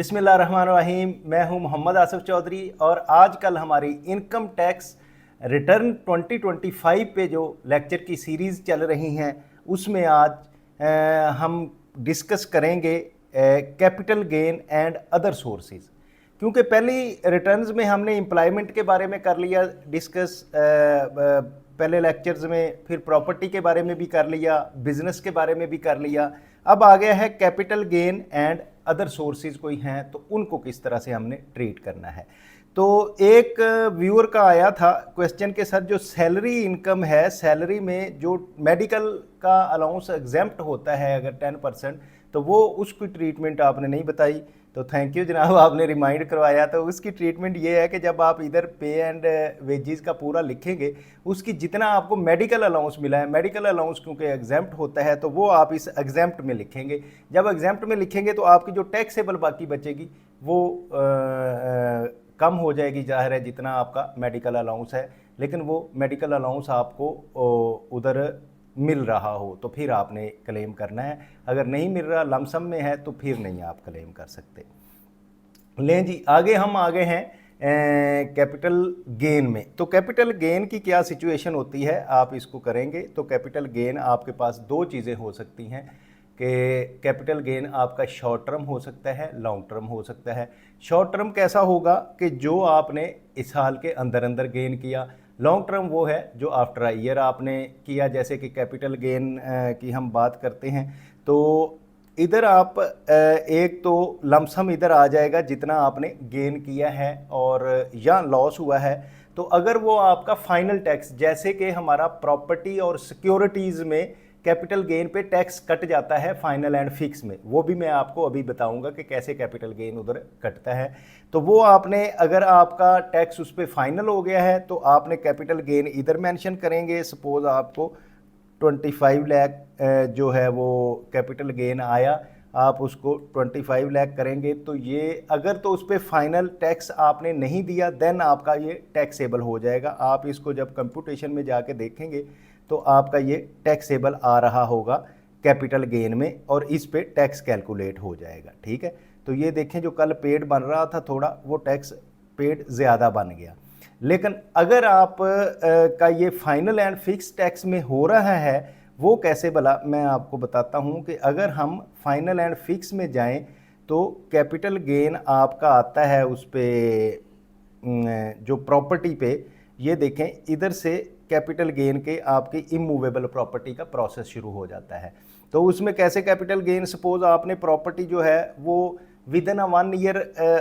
बिस्मिल्लाहिर्रहमानिर्रहीम। मैं हूं मोहम्मद आसिफ चौधरी और आजकल हमारी इनकम टैक्स रिटर्न 2025 पे जो लेक्चर की सीरीज़ चल रही हैं उसमें आज हम डिस्कस करेंगे capital gain and other sources. क्योंकि पहली रिटर्न्स में हमने एम्प्लॉयमेंट के बारे में कर लिया डिस्कस पहले लेक्चर्स में, फिर प्रॉपर्टी के बारे में भी कर लिया, बिजनेस के बारे में भी कर लिया। अब आ गया है capital gain and other sources कोई हैं तो उनको किस तरह से हमने ट्रीट करना है। तो एक व्यूअर का आया था क्वेश्चन के साथ, जो सैलरी इनकम है, सैलरी में जो मेडिकल का अलाउंस एग्जेम्प्ट होता है अगर 10%, तो वो उसकी ट्रीटमेंट आपने नहीं बताई। तो थैंक यू जनाब, आपने रिमाइंड करवाया। तो उसकी ट्रीटमेंट ये है कि जब आप इधर पे एंड वेजेस का पूरा लिखेंगे, उसकी जितना आपको मेडिकल अलाउंस मिला है, मेडिकल अलाउंस क्योंकि एग्जेम्प्ट होता है तो वो आप इस एग्जेम्प्ट में लिखेंगे। जब एग्जेम्प्ट में लिखेंगे तो आपकी जो टैक्सेबल बाकी बचेगी वो कम हो जाएगी, जाहिर है, जितना आपका मेडिकल अलाउंस है। लेकिन वो मेडिकल अलाउंस आपको उधर मिल रहा हो तो फिर आपने क्लेम करना है। अगर नहीं मिल रहा, लमसम में है, तो फिर नहीं आप क्लेम कर सकते। लें जी, आगे हम आगे हैं कैपिटल गेन में। तो कैपिटल गेन की क्या सिचुएशन होती है, आप इसको करेंगे तो कैपिटल गेन आपके पास दो चीज़ें हो सकती हैं कि कैपिटल गेन आपका शॉर्ट टर्म हो सकता है, लॉन्ग टर्म हो सकता है। शॉर्ट टर्म कैसा होगा कि जो आपने इस साल के अंदर अंदर गेन किया। लॉन्ग टर्म वो है जो आफ्टर अ ईयर आपने किया। जैसे कि कैपिटल गेन की हम बात करते हैं तो इधर आप एक तो लमसम इधर आ जाएगा जितना आपने गेन किया है और या लॉस हुआ है। तो अगर वो आपका फाइनल टैक्स, जैसे कि हमारा प्रॉपर्टी और सिक्योरिटीज़ में कैपिटल गेन पे टैक्स कट जाता है फाइनल एंड फिक्स में, वो भी मैं आपको अभी बताऊंगा कि कैसे कैपिटल गेन उधर कटता है। तो वो आपने, अगर आपका टैक्स उस पर फाइनल हो गया है तो आपने कैपिटल गेन इधर मेंशन करेंगे। सपोज आपको 25 लाख जो है वो कैपिटल गेन आया, आप उसको 25 लाख करेंगे तो ये अगर तो उस पर फाइनल टैक्स आपने नहीं दिया देन आपका ये टैक्सेबल हो जाएगा। आप इसको जब कंप्यूटेशन में जाके देखेंगे तो आपका ये टैक्सेबल आ रहा होगा कैपिटल गेन में और इस पे टैक्स कैलकुलेट हो जाएगा। ठीक है, तो ये देखें जो कल पेड बन रहा था थोड़ा, वो टैक्स पेड ज़्यादा बन गया। लेकिन अगर आप का ये फाइनल एंड फिक्स टैक्स में हो रहा है, वो कैसे भला, मैं आपको बताता हूँ कि अगर हम फाइनल एंड फिक्स में जाएं तो कैपिटल गेन आपका आता है उस पे जो प्रॉपर्टी पे, ये देखें इधर से कैपिटल गेन के आपकी इमूवेबल प्रॉपर्टी का प्रोसेस शुरू हो जाता है। तो उसमें कैसे कैपिटल गेन, सपोज आपने प्रॉपर्टी जो है वो विद इन 1 ईयर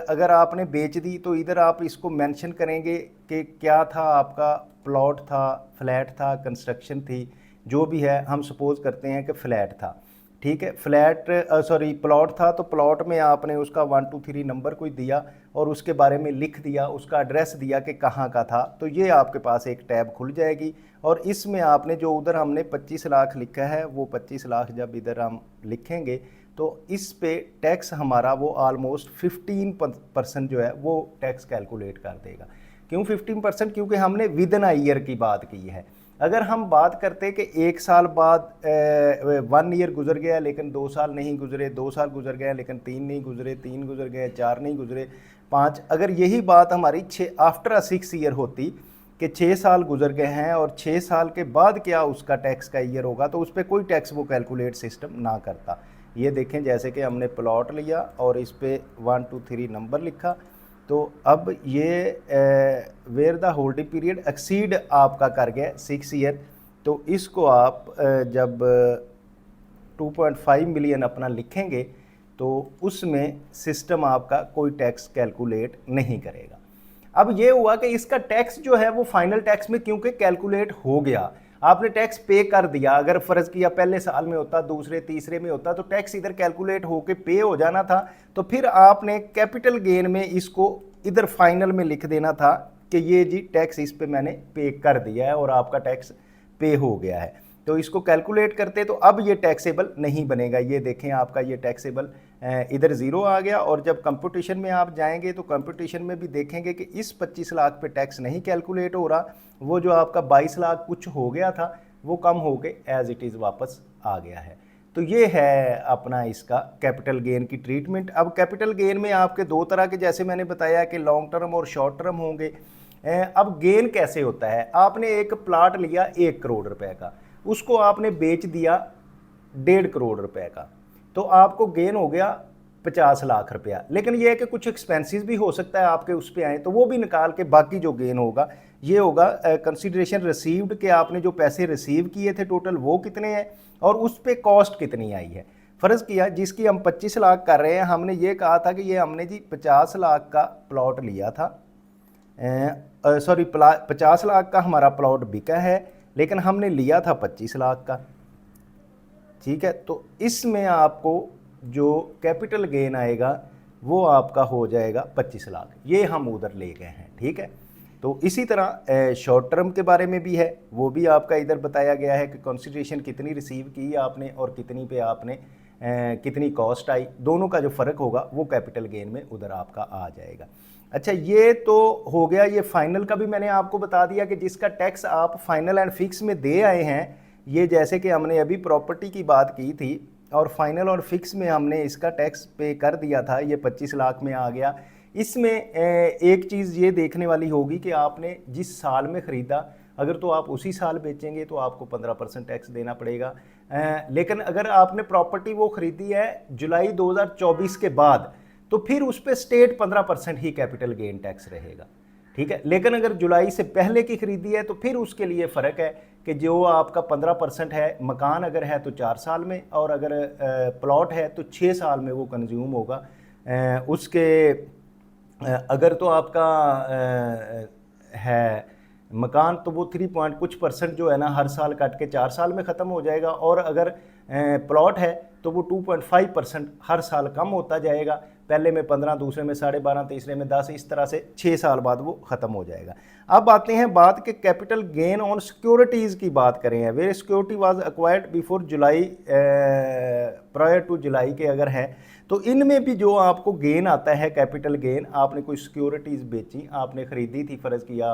अगर आपने बेच दी तो इधर आप इसको मेंशन करेंगे कि क्या था आपका, प्लॉट था, फ्लैट था, कंस्ट्रक्शन थी, जो भी है। हम सपोज करते हैं कि फ्लैट था, ठीक है, फ्लैट सॉरी प्लॉट था, तो प्लॉट में आपने उसका 1 2 3 नंबर कोई दिया और उसके बारे में लिख दिया, उसका एड्रेस दिया कि कहाँ का था। तो ये आपके पास एक टैब खुल जाएगी और इसमें आपने जो उधर हमने 25 लाख लिखा है, वो 25 लाख जब इधर हम लिखेंगे तो इस पे टैक्स हमारा वो ऑलमोस्ट 15% जो है वो टैक्स कैलकुलेट कर देगा। क्यों 15%? क्योंकि हमने विद इन अ ईयर की बात की है। अगर हम बात करते कि 1 साल बाद 1 ईयर गुजर गया लेकिन 2 साल नहीं गुजरे, 2 साल गुजर गया लेकिन 3 नहीं गुजरे, 3 गुजर गए, 4 नहीं गुजरे, 5, अगर यही बात हमारी 6 आफ्टर अ 6 ईयर होती कि 6 साल गुजर गए हैं और 6 साल के बाद क्या उसका टैक्स का ईयर होगा, तो उस पर कोई टैक्स वो कैलकुलेट सिस्टम ना करता। ये देखें जैसे कि हमने प्लॉट लिया और इस पर 1 2 3 नंबर लिखा, तो अब ये where the holding period exceed आपका कर गया 6 ईयर, तो इसको आप जब 2.5 मिलियन अपना लिखेंगे तो उसमें सिस्टम आपका कोई टैक्स कैलकुलेट नहीं करेगा। अब ये हुआ कि इसका टैक्स जो है वो फाइनल टैक्स में क्योंकि कैलकुलेट हो गया, आपने टैक्स पे कर दिया। अगर फर्ज किया पहले साल में होता, दूसरे तीसरे में होता, तो टैक्स इधर कैलकुलेट होके पे हो जाना था। तो फिर आपने कैपिटल गेन में इसको इधर फाइनल में लिख देना था कि ये जी टैक्स इस पे मैंने पे कर दिया है और आपका टैक्स पे हो गया है। तो इसको कैलकुलेट करते तो अब ये टैक्सेबल नहीं बनेगा। ये देखें आपका ये टैक्सेबल इधर ज़ीरो आ गया और जब कंपटीशन में आप जाएंगे तो कंपटीशन में भी देखेंगे कि इस 25 लाख पे टैक्स नहीं कैलकुलेट हो रहा, वो जो आपका 22 लाख कुछ हो गया था वो कम हो के एज इट इज़ वापस आ गया है। तो तो ये है अपना इसका कैपिटल गेन की ट्रीटमेंट। अब कैपिटल गेन में आपके दो तरह के, जैसे मैंने बताया कि लॉन्ग टर्म और शॉर्ट टर्म होंगे। अब गेन कैसे होता है, आपने एक प्लाट लिया 1 करोड़ रुपए का, उसको आपने बेच दिया 1.5 करोड़ रुपए का, तो आपको गेन हो गया 50 लाख रुपया। लेकिन यह है कि कुछ एक्सपेंसेस भी हो सकता है आपके उस पे आए, तो वो भी निकाल के बाकी जो गेन होगा ये होगा कंसिडरेशन रिसीव्ड, के आपने जो पैसे रिसीव किए थे टोटल वो कितने हैं और उस पे कॉस्ट कितनी आई है। फ़र्ज़ किया जिसकी हम 25 लाख कर रहे हैं, हमने ये कहा था कि ये हमने जी 50 लाख का प्लॉट लिया था, 50 लाख का हमारा प्लॉट बिका है, लेकिन हमने लिया था 25 लाख का। ठीक है, तो इसमें आपको जो कैपिटल गेन आएगा वो आपका हो जाएगा 25 लाख, ये हम उधर ले गए हैं। ठीक है, तो इसी तरह शॉर्ट टर्म के बारे में भी है, वो भी आपका इधर बताया गया है कि कंसिडरेशन कितनी रिसीव की आपने और कितनी पे आपने कितनी कॉस्ट आई, दोनों का जो फ़र्क होगा वो कैपिटल गेन में उधर आपका आ जाएगा। अच्छा, ये तो हो गया, ये फाइनल का भी मैंने आपको बता दिया कि जिसका टैक्स आप फाइनल एंड फिक्स में दे आए हैं। ये जैसे कि हमने अभी प्रॉपर्टी की बात की थी और फाइनल और फिक्स में हमने इसका टैक्स पे कर दिया था, ये 25 लाख में आ गया। इसमें एक चीज़ ये देखने वाली होगी कि आपने जिस साल में ख़रीदा, अगर तो आप उसी साल बेचेंगे तो आपको 15% टैक्स देना पड़ेगा। लेकिन अगर आपने प्रॉपर्टी वो ख़रीदी है जुलाई 2024 के बाद, तो फिर उस पर स्टेट 15% ही कैपिटल गेन टैक्स रहेगा। ठीक है, लेकिन अगर जुलाई से पहले की खरीदी है तो फिर उसके लिए फ़र्क है कि जो आपका 15% है, मकान अगर है तो 4 साल में, और अगर प्लॉट है तो 6 साल में वो कंज्यूम होगा। उसके अगर तो आपका है मकान तो वो 3 पॉइंट कुछ % जो है ना हर साल काट के 4 साल में ख़त्म हो जाएगा, और अगर प्लॉट है तो वो 2.5% हर साल कम होता जाएगा, पहले में 15, दूसरे में 12.5, तीसरे में 10, इस तरह से 6 साल बाद वो ख़त्म हो जाएगा। अब आते हैं बात के कैपिटल गेन ऑन सिक्योरिटीज़ की बात करें हैं, where security was acquired before July, prior to July के अगर है, तो इनमें भी जो आपको गेन आता है कैपिटल गेन, आपने कोई सिक्योरिटीज़ बेची, आपने ख़रीदी थी फ़र्ज़ किया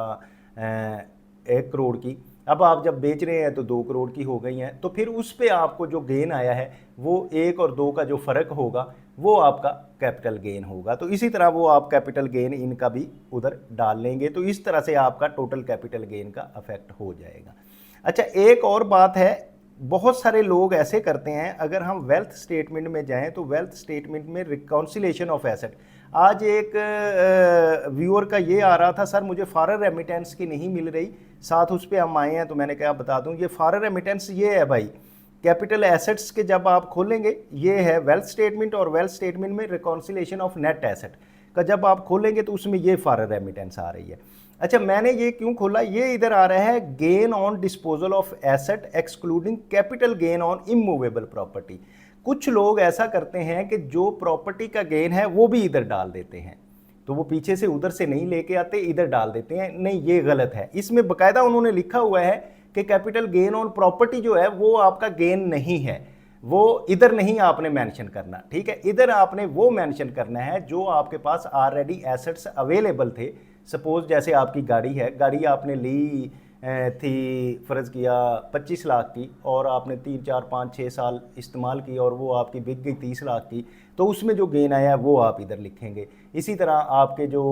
1 करोड़ की, अब आप जब बेच रहे हैं तो 2 करोड़ की हो गई हैं, तो फिर उस पे आपको जो गेन आया है वो 1 और 2 का जो फ़र्क होगा वो आपका कैपिटल गेन होगा। तो इसी तरह वो आप कैपिटल गेन इनका भी उधर डाल लेंगे, तो इस तरह से आपका टोटल कैपिटल गेन का अफेक्ट हो जाएगा। अच्छा, एक और बात है, बहुत सारे लोग ऐसे करते हैं, अगर हम वेल्थ स्टेटमेंट में जाएं तो वेल्थ स्टेटमेंट में रिकॉन्सिलेशन ऑफ एसेट, आज एक व्यूअर का ये आ रहा था, सर मुझे फॉरेन रेमिटेंस की नहीं मिल रही, साथ उस पर हम आए हैं, तो मैंने कहा बता दूं, ये फॉरेन रेमिटेंस ये है भाई, कैपिटल एसेट्स के जब आप खोलेंगे ये है वेल्थ स्टेटमेंट, और वेल्थ स्टेटमेंट में रिकॉन्सिलेशन ऑफ नेट एसेट का जब आप खोलेंगे तो उसमें ये फॉरेन रेमिटेंस आ रही है। अच्छा, मैंने ये क्यों खोला, ये इधर आ रहा है gain on disposal of asset excluding capital gain on immovable property. कुछ लोग ऐसा करते हैं कि जो प्रॉपर्टी का गेन है वो भी इधर डाल देते हैं, तो वो पीछे से उधर से नहीं लेके आते, इधर डाल देते हैं। नहीं, ये गलत है। इसमें बकायदा उन्होंने लिखा हुआ है कि कैपिटल गेन ऑन प्रॉपर्टी जो है वो आपका गेन नहीं है, वो इधर नहीं आपने मेंशन करना। ठीक है, इधर आपने वो मेंशन करना है जो आपके पास ऑलरेडी एसेट्स अवेलेबल थे। सपोज जैसे आपकी गाड़ी है, गाड़ी आपने ली थी फ़र्ज़ किया 25 लाख की, और आपने 3, 4, 5, 6 साल इस्तेमाल की और वो आपकी बिक गई 30 लाख की, तो उसमें जो गेन आया है वो आप इधर लिखेंगे। इसी तरह आपके जो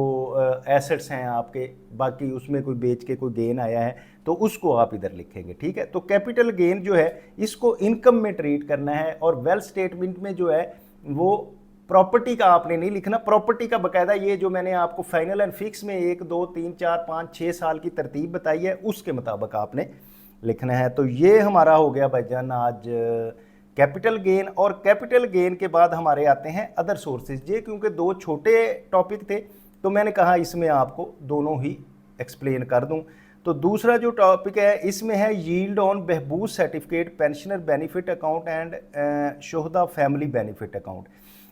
एसेट्स हैं आपके, बाकी उसमें कोई बेच के कोई गेन आया है तो उसको आप इधर लिखेंगे। ठीक है, तो कैपिटल गेन जो है इसको इनकम में ट्रीट करना है, और वेल्थ स्टेटमेंट में जो है वो प्रॉपर्टी का आपने नहीं लिखना। प्रॉपर्टी का बकायदा ये जो मैंने आपको फाइनल एंड फिक्स में 1, 2, 3, 4, 5, 6 साल की तरतीब बताई है उसके मुताबिक आपने लिखना है। तो ये हमारा हो गया भाईजान आज कैपिटल गेन। और कैपिटल गेन के बाद हमारे आते हैं अदर सोर्सेज। ये क्योंकि 2 छोटे टॉपिक थे तो मैंने कहा इसमें आपको दोनों ही एक्सप्लेन कर दूं। तो दूसरा जो टॉपिक है इसमें है yield on Behbood certificate, pensioner benefit account and Shuhada family benefit account.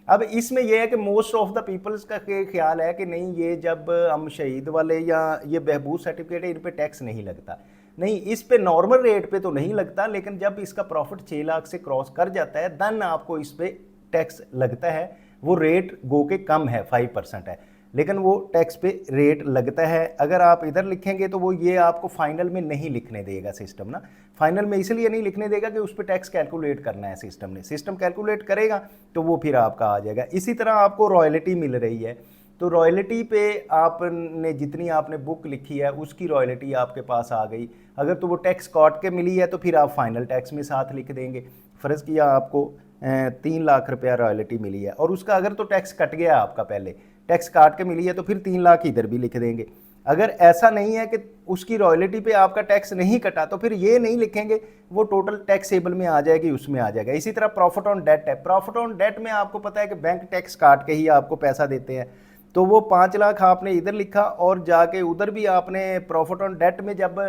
अब इसमें यह है कि मोस्ट ऑफ द पीपल्स का ख्याल है कि नहीं, ये जब हम शहीद वाले या ये बहबूद सर्टिफिकेट है इन पे टैक्स नहीं लगता। नहीं, इस पे नॉर्मल रेट पे तो नहीं लगता, लेकिन जब इसका प्रॉफिट 6 लाख से क्रॉस कर जाता है देन आपको इस पे टैक्स लगता है। वो रेट गो के कम है, 5% है। लेकिन वो टैक्स पे रेट लगता है। अगर आप इधर लिखेंगे तो वो ये आपको फाइनल में नहीं लिखने देगा सिस्टम ना, फाइनल में इसलिए नहीं लिखने देगा कि उस पर टैक्स कैलकुलेट करना है सिस्टम ने, सिस्टम कैलकुलेट करेगा तो वो फिर आपका आ जाएगा। इसी तरह आपको रॉयल्टी मिल रही है, तो रॉयल्टी पे आपने जितनी आपने बुक लिखी है उसकी रॉयल्टी आपके पास आ गई, अगर तो वो टैक्स काट के मिली है तो फिर आप फाइनल टैक्स में साथ लिख देंगे। फ़र्ज़ किया आपको 3 लाख रुपया रॉयल्टी मिली है और उसका अगर तो टैक्स कट गया आपका, पहले टैक्स काट के मिली है तो फिर 3 लाख इधर भी लिख देंगे। अगर ऐसा नहीं है कि उसकी रॉयल्टी पे आपका टैक्स नहीं कटा तो फिर ये नहीं लिखेंगे, वो टोटल टैक्सेबल में आ जाएगी, उसमें आ जाएगा। इसी तरह प्रॉफिट ऑन डेट है, प्रॉफिट ऑन डेट में आपको पता है कि बैंक टैक्स काट के ही आपको पैसा देते हैं, तो वो 5 लाख आपने इधर लिखा और जाके उधर भी आपने प्रॉफिट ऑन डेट में जब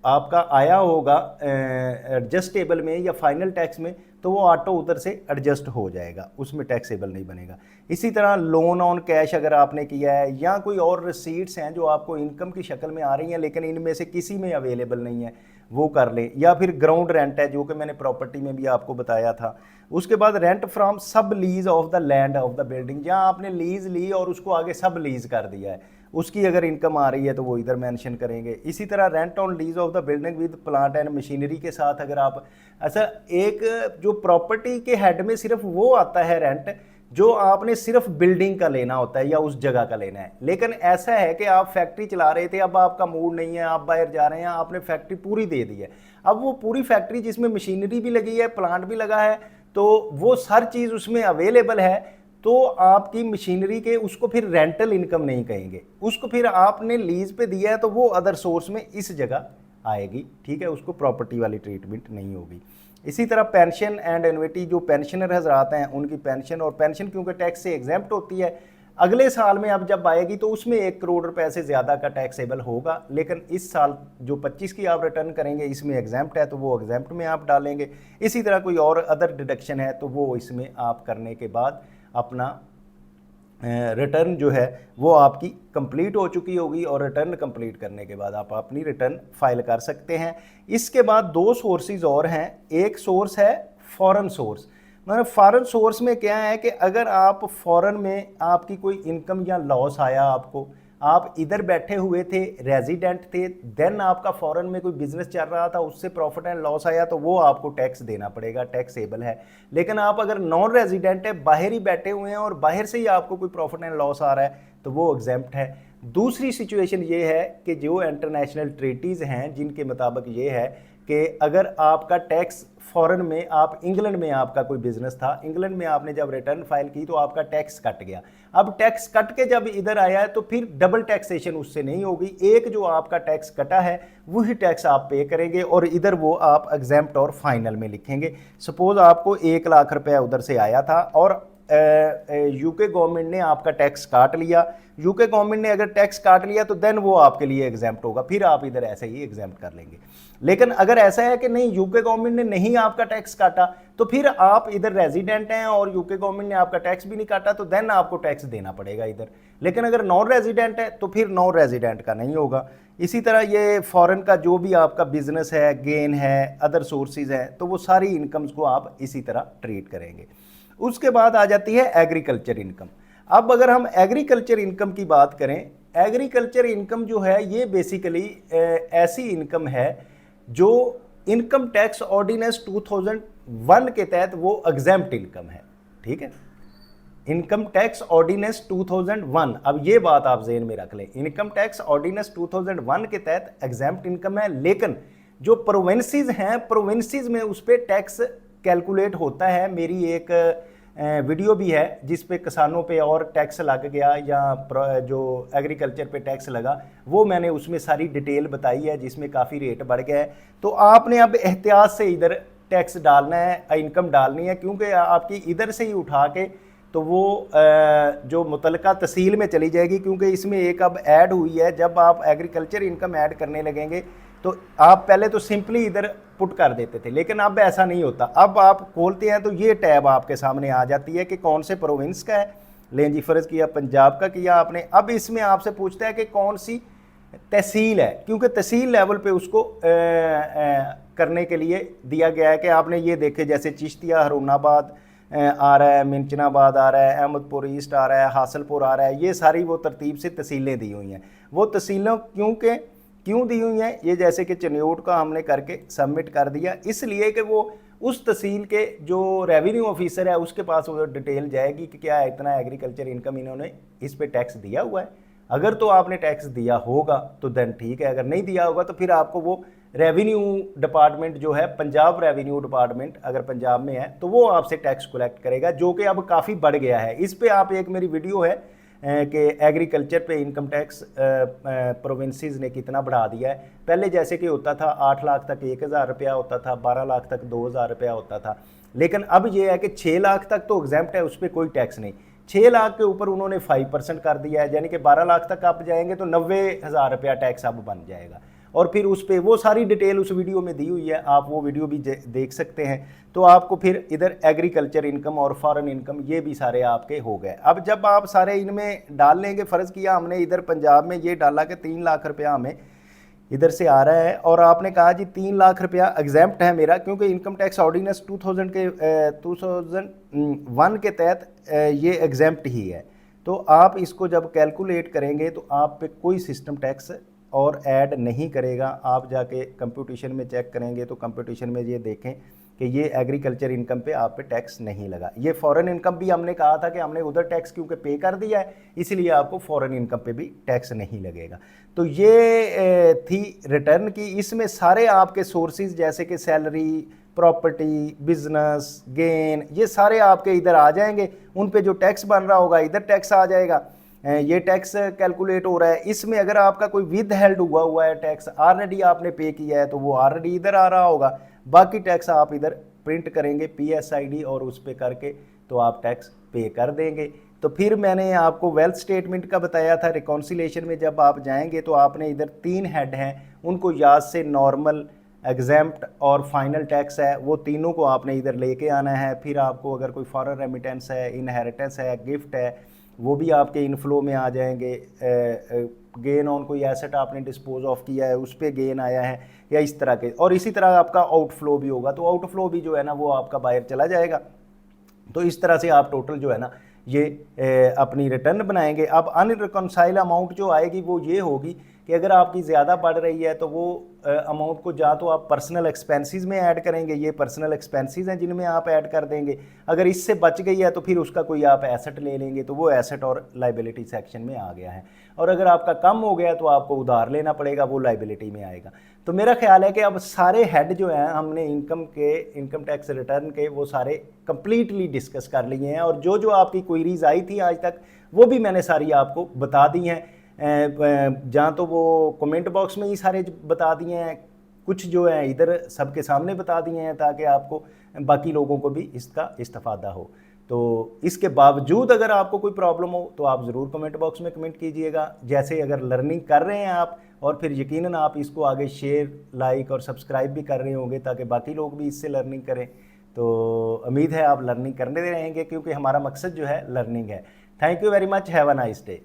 आपका आया होगा एडजस्टेबल में या फाइनल टैक्स में, तो वो ऑटो उधर से एडजस्ट हो जाएगा, उसमें टैक्सेबल नहीं बनेगा। इसी तरह लोन ऑन कैश अगर आपने किया है या कोई और रिसीट्स हैं जो आपको इनकम की शक्ल में आ रही हैं लेकिन इनमें से किसी में अवेलेबल नहीं है, वो कर लें। या फिर ग्राउंड रेंट है जो कि मैंने प्रॉपर्टी में भी आपको बताया था। उसके बाद रेंट फ्रॉम सब lease of the land of the building, जहाँ आपने लीज ली और उसको आगे सब लीज कर दिया है, उसकी अगर इनकम आ रही है तो वो इधर मेंशन करेंगे। इसी तरह rent on lease of the building with plant and machinery के साथ अगर आप, ऐसा एक जो प्रॉपर्टी के हेड में सिर्फ वो आता है रेंट जो आपने सिर्फ बिल्डिंग का लेना होता है या उस जगह का लेना है। लेकिन ऐसा है कि आप फैक्ट्री चला रहे थे, अब आपका मूड नहीं है, आप बाहर जा रहे हैं, आपने फैक्ट्री पूरी दे दी है, अब वो पूरी फैक्ट्री जिसमें मशीनरी भी लगी है, प्लांट भी लगा है, तो वो हर चीज़ उसमें अवेलेबल है, तो आपकी मशीनरी के उसको फिर रेंटल इनकम नहीं कहेंगे, उसको फिर आपने लीज पे दिया है तो वो अदर सोर्स में इस जगह आएगी, ठीक है, उसको प्रॉपर्टी वाली ट्रीटमेंट नहीं होगी। इसी तरह पेंशन एंड एन्युटी, जो पेंशनर हजरात हैं उनकी पेंशन, और पेंशन क्योंकि टैक्स से एग्जेम्प्ट होती है, अगले साल में अब जब आएगी तो उसमें 1 करोड़ रुपए से ज़्यादा का टैक्सेबल होगा, लेकिन इस साल जो 25 की आप रिटर्न करेंगे इसमें एग्जेम्प्ट है तो वो एग्जेम्प्ट में आप डालेंगे। इसी तरह कोई और अदर डिडक्शन है तो वो इसमें आप करने के बाद अपना रिटर्न जो है वो आपकी कंप्लीट हो चुकी होगी, और रिटर्न कंप्लीट करने के बाद आप अपनी रिटर्न फाइल कर सकते हैं। इसके बाद 2 सोर्सेज और हैं, एक सोर्स है फॉरेन सोर्स। मतलब फॉरेन सोर्स में क्या है कि अगर आप फॉरेन में आपकी कोई इनकम या लॉस आया, आपको, आप इधर बैठे हुए थे, रेजिडेंट थे, देन आपका फॉरेन में कोई बिजनेस चल रहा था, उससे प्रॉफिट एंड लॉस आया, तो वो आपको टैक्स देना पड़ेगा, टैक्सेबल है। लेकिन आप अगर नॉन रेजिडेंट है, बाहर ही बैठे हुए हैं और बाहर से ही आपको कोई प्रॉफिट एंड लॉस आ रहा है, तो वो एग्जेम्प्ट है। दूसरी सिचुएशन ये है कि जो इंटरनेशनल ट्रीटीज़ हैं जिनके मुताबिक ये है कि अगर आपका टैक्स फॉरेन में, आप इंग्लैंड में आपका कोई बिजनेस था, इंग्लैंड में आपने जब रिटर्न फाइल की तो आपका टैक्स कट गया, अब टैक्स कट के जब इधर आया है तो फिर डबल टैक्सेशन उससे नहीं होगी, एक जो आपका टैक्स कटा है वही टैक्स आप पे करेंगे और इधर वो आप एग्जेम्प्ट और फाइनल में लिखेंगे। सपोज आपको 1 लाख रुपया उधर से आया था और यूके गवर्नमेंट ने आपका टैक्स काट लिया, यूके गवर्नमेंट ने अगर टैक्स काट लिया तो देन वो आपके लिए एग्जेम्प्ट होगा, फिर आप इधर ऐसे ही एग्जेम्प्ट कर लेंगे। लेकिन अगर ऐसा है कि नहीं, यूके गवर्नमेंट ने नहीं आपका टैक्स काटा, तो फिर आप इधर रेजिडेंट हैं और यूके गवर्नमेंट ने आपका टैक्स भी नहीं काटा, तो देन आपको टैक्स देना पड़ेगा इधर। लेकिन अगर नॉन रेजिडेंट है तो फिर नॉन रेजिडेंट का नहीं होगा। इसी तरह ये फॉरेन का जो भी आपका बिजनेस है, गेन है, अदर सोर्सेज हैं, तो वो सारी इनकम्स को आप इसी तरह ट्रीट करेंगे। उसके बाद आ जाती है एग्रीकल्चर इनकम। अब अगर हम एग्रीकल्चर इनकम की बात करें, एग्रीकल्चर इनकम जो है ये बेसिकली ऐसी इनकम है जो इनकम टैक्स ऑर्डिनेंस 2001 के तहत वो एग्जेम्प्ट इनकम है, ठीक है, इनकम टैक्स ऑर्डिनेंस 2001। अब ये बात आप ज़हन में रख लें, इनकम टैक्स ऑर्डिनेंस 2001 के तहत एग्जेम्प्ट इनकम है, लेकिन जो प्रोविंसेस हैं, प्रोविंसेस में उस पर टैक्स कैलकुलेट होता है। मेरी एक वीडियो भी है जिस पे किसानों पे और टैक्स लग गया या जो एग्रीकल्चर पे टैक्स लगा, वो मैंने उसमें सारी डिटेल बताई है जिसमें काफ़ी रेट बढ़ गया है। तो आपने अब एहतियात से इधर टैक्स डालना है, इनकम डालनी है, क्योंकि आपकी इधर से ही उठा के तो वो जो मुतलका तहसील में चली जाएगी, क्योंकि इसमें एक अब ऐड हुई है, जब आप एग्रीकल्चर इनकम ऐड करने लगेंगे तो आप पहले तो सिंपली इधर पुट कर देते थे, लेकिन अब ऐसा नहीं होता। अब आप खोलते हैं तो ये टैब आपके सामने आ जाती है कि कौन से प्रोविंस का है। लें जी, फ़र्ज़ किया पंजाब का किया आपने, अब इसमें आपसे पूछता है कि कौन सी तहसील है, क्योंकि तहसील लेवल पे उसको करने के लिए दिया गया है कि आपने ये देखे, जैसे चिश्तिया, हरुणाबाद, आ रहा है, मिंचनाबाद आ रहा है, अहमदपुर ईस्ट आ रहा है, हासलपुर आ रहा है, ये सारी वो तरतीब से तहसीलें दी हुई हैं। वो तहसीलों क्यों दी हुई हैं, ये जैसे कि चन्योट का हमने करके सबमिट कर दिया, इसलिए कि वो उस तहसील के जो रेवेन्यू ऑफिसर है उसके पास वो डिटेल जाएगी कि क्या इतना एग्रीकल्चर इनकम इन्होंने इस पे टैक्स दिया हुआ है। अगर तो आपने टैक्स दिया होगा तो देन ठीक है, अगर नहीं दिया होगा तो फिर आपको वो रेवेन्यू डिपार्टमेंट जो है, पंजाब रेवेन्यू डिपार्टमेंट अगर पंजाब में है तो वो आपसे टैक्स कलेक्ट करेगा, जो कि अब काफ़ी बढ़ गया है। इस पे आप एक मेरी वीडियो है कि एग्रीकल्चर पे इनकम टैक्स प्रोविंसेस ने कितना बढ़ा दिया है। पहले जैसे कि होता था 8 लाख तक 1,000 रुपया होता था, 12 लाख तक 2,000 रुपया होता था, लेकिन अब ये है कि 6 लाख तक तो एग्जाम्प्ट है, उस पर कोई टैक्स नहीं। 6 लाख के ऊपर उन्होंने 5% कर दिया है, यानी कि 12 लाख तक आप जाएंगे तो 90,000 रुपया टैक्स अब बन जाएगा। और फिर उस पर वो सारी डिटेल उस वीडियो में दी हुई है, आप वो वीडियो भी देख सकते हैं। तो आपको फिर इधर एग्रीकल्चर इनकम और फॉरेन इनकम ये भी सारे आपके हो गए। अब जब आप सारे इनमें डाल लेंगे, फ़र्ज़ किया हमने इधर पंजाब में ये डाला कि 3 लाख रुपया हमें इधर से आ रहा है, और आपने कहा जी 3 लाख रुपया एग्जाम्प्ट है मेरा, क्योंकि इनकम टैक्स ऑर्डिनेंस 2001 के तहत ये एग्जाम्प्ट ही है। तो आप इसको जब कैलकुलेट करेंगे तो आप पे कोई सिस्टम टैक्स और ऐड नहीं करेगा। आप जाके कंप्यूटेशन में चेक करेंगे तो कंप्यूटेशन में ये देखें कि ये एग्रीकल्चर इनकम पे आप पे टैक्स नहीं लगा। ये फॉरेन इनकम भी हमने कहा था कि हमने उधर टैक्स क्योंकि पे कर दिया है, इसलिए आपको फॉरेन इनकम पे भी टैक्स नहीं लगेगा। तो ये थी रिटर्न की। इसमें सारे आपके सोर्सेज जैसे कि सैलरी, प्रॉपर्टी, बिजनेस, गेन, ये सारे आपके इधर आ जाएंगे। उन पे जो टैक्स बन रहा होगा इधर टैक्स आ जाएगा। ये टैक्स कैलकुलेट हो रहा है। इसमें अगर आपका कोई विद हेल्ड हुआ है टैक्स, ऑलरेडी आपने पे किया है, तो वो ऑलरेडी इधर आ रहा होगा। बाकी टैक्स आप इधर प्रिंट करेंगे PSID और उस पर करके तो आप टैक्स पे कर देंगे। तो फिर मैंने आपको वेल्थ स्टेटमेंट का बताया था। रिकॉन्सिलेशन में जब आप जाएंगे तो आपने इधर 3 हेड हैं, उनको याद से नॉर्मल, एग्जाम्प्ट और फाइनल टैक्स है, वो तीनों को आपने इधर लेके आना है। फिर आपको अगर कोई फॉरेन रेमिटेंस है, इनहेरिटेंस है, गिफ्ट है, वो भी आपके इनफ्लो में आ जाएंगे। गेन ऑन कोई एसेट आपने डिस्पोज ऑफ किया है, उस पर गेन आया है, या इस तरह के। और इसी तरह आपका आउटफ्लो भी होगा, तो आउटफ्लो भी जो है ना वो आपका बाहर चला जाएगा। तो इस तरह से आप टोटल जो है ना ये अपनी रिटर्न बनाएंगे। अब अनरिकॉन्साइल अमाउंट जो आएगी वो ये होगी कि अगर आपकी ज़्यादा बढ़ रही है तो वो अमाउंट को या तो आप पर्सनल एक्सपेंसेस में ऐड करेंगे, ये पर्सनल एक्सपेंसेस हैं जिनमें आप ऐड कर देंगे। अगर इससे बच गई है तो फिर उसका कोई आप एसेट ले लेंगे, तो वो एसेट और लाइबिलिटी सेक्शन में आ गया है। और अगर आपका कम हो गया तो आपको उधार लेना पड़ेगा, वो लाइबिलिटी में आएगा। तो मेरा ख्याल है कि अब सारे हेड जो हैं हमने इनकम टैक्स रिटर्न के वो सारे कंप्लीटली डिस्कस कर लिए हैं, और जो जो आपकी क्वेरीज आई थी आज तक वो भी मैंने सारी आपको बता दी हैं। जहाँ तो वो कमेंट बॉक्स में ही सारे बता दिए हैं, कुछ जो है इधर सबके सामने बता दिए हैं, ताकि आपको बाकी लोगों को भी इसका इस्तेफादा हो। तो इसके बावजूद अगर आपको कोई प्रॉब्लम हो तो आप ज़रूर कमेंट बॉक्स में कमेंट कीजिएगा। जैसे अगर लर्निंग कर रहे हैं आप, और फिर यकीनन आप इसको आगे शेयर, लाइक और सब्सक्राइब भी कर रहे होंगे ताकि बाकी लोग भी इससे लर्निंग करें। तो उम्मीद है आप लर्निंग करने रहेंगे, क्योंकि हमारा मकसद जो है लर्निंग है। Thank you very much, have a nice day.